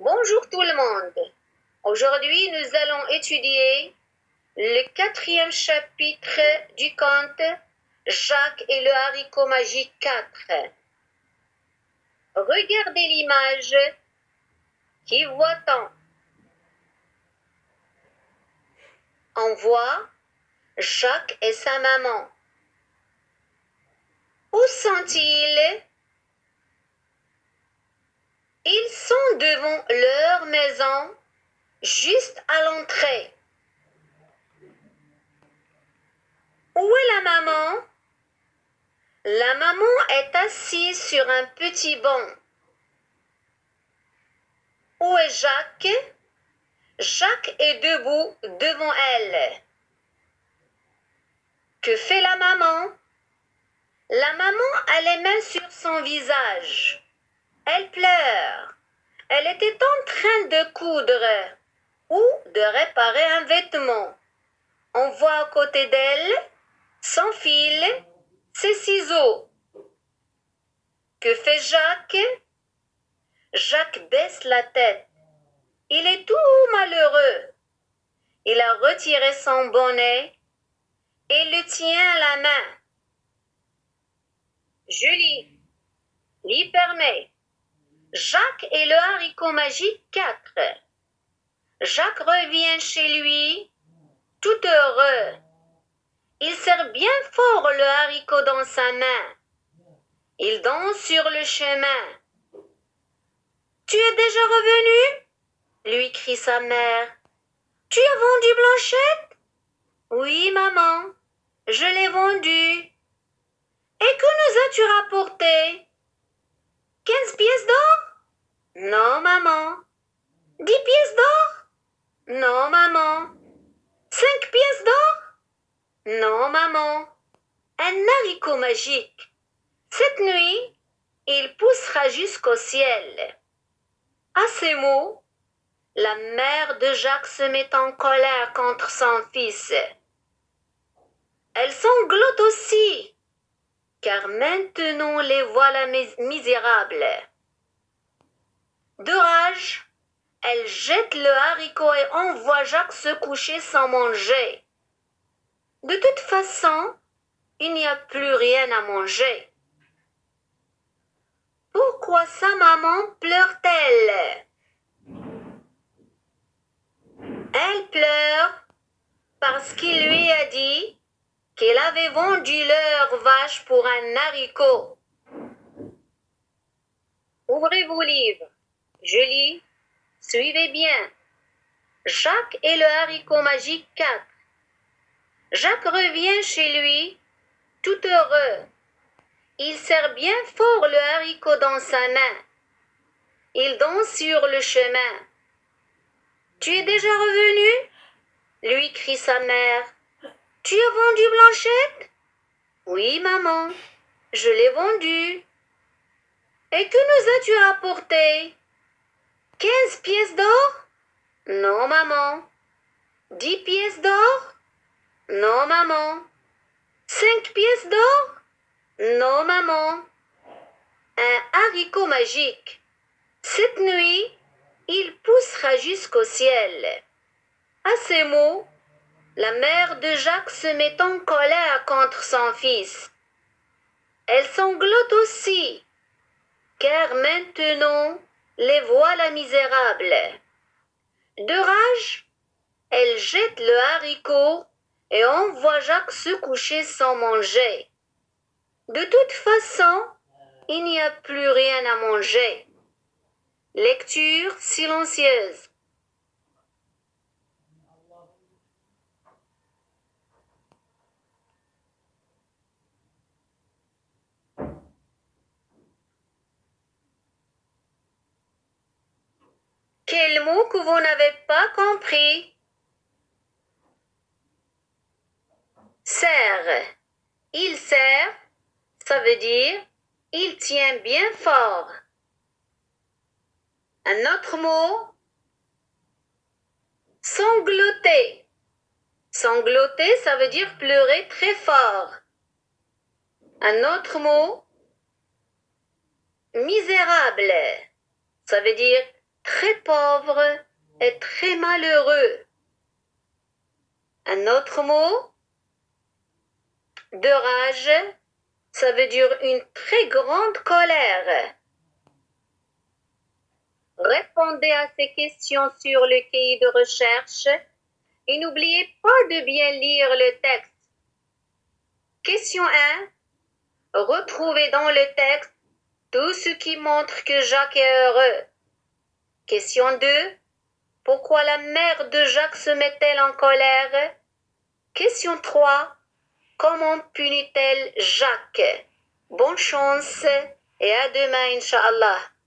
Bonjour tout le monde. Aujourd'hui, nous allons étudier le 4e chapitre du conte Jacques et le haricot magique 4. Regardez l'image. Qui voit-on? On voit Jacques et sa maman. Où sont-ils? Ils sont devant leur maison, juste à l'entrée. Où est la maman? La maman est assise sur un petit banc. Où est Jacques? Jacques est debout devant elle. Que fait la maman? La maman a les mains sur son visage. Elle pleure. Elle était en train de coudre ou de réparer un vêtement. On voit à côté d'elle son fil, ses ciseaux. Que fait Jacques? Jacques baisse la tête. Il est tout malheureux. Il a retiré son bonnet et le tient à la main. Julie, lis fermé. Jacques et le haricot magique 4. Jacques revient chez lui, tout heureux. Il serre bien fort le haricot dans sa main. Il danse sur le chemin. Tu es déjà revenu? Lui crie sa mère. Tu as vendu Blanchette? Oui, maman, je l'ai vendue. Et que nous as-tu rapporté? 15 pièces d'or? Non, maman. 10 pièces d'or? Non, maman. 5 pièces d'or? Non, maman. Un haricot magique. Cette nuit, il poussera jusqu'au ciel. À ces mots, la mère de Jacques se met en colère contre son fils. Elle sanglote aussi, car maintenant les voilà misérables. De rage, elle jette le haricot et envoie Jacques se coucher sans manger. De toute façon, il n'y a plus rien à manger. Pourquoi sa maman pleure-t-elle? Elle pleure parce qu'il lui a dit qu'elle avait vendu leur vache pour un haricot. Ouvrez vos livres. Je lis. Suivez bien. Jacques et le haricot magique 4. Jacques revient chez lui, tout heureux. Il serre bien fort le haricot dans sa main. Il danse sur le chemin. Tu es déjà revenu? Lui crie sa mère. Tu as vendu Blanchette? Oui, maman, je l'ai vendue. Et que nous as-tu rapporté? 15 pièces d'or? Non, maman. 10 pièces d'or? Non, maman. 5 pièces d'or? Non, maman. Un haricot magique. Cette nuit, il poussera jusqu'au ciel. À ces mots, la mère de Jacques se met en colère contre son fils. Elle sanglote aussi, car maintenant, les voilà misérables. De rage, elle jette le haricot et envoie Jacques se coucher sans manger. De toute façon, il n'y a plus rien à manger. Lecture silencieuse. Quel mot que vous n'avez pas compris? Serre. Il serre, ça veut dire il tient bien fort. Un autre mot, sangloter. Sangloter, ça veut dire pleurer très fort. Un autre mot, misérable. Ça veut dire très pauvre et très malheureux. Un autre mot de rage, ça veut dire une très grande colère. Répondez à ces questions sur le cahier de recherche et n'oubliez pas de bien lire le texte. Question 1. Retrouvez dans le texte tout ce qui montre que Jacques est heureux. Question 2. Pourquoi la mère de Jacques se met-elle en colère? Question 3. Comment punit-elle Jacques? Bonne chance et à demain, Inch'Allah.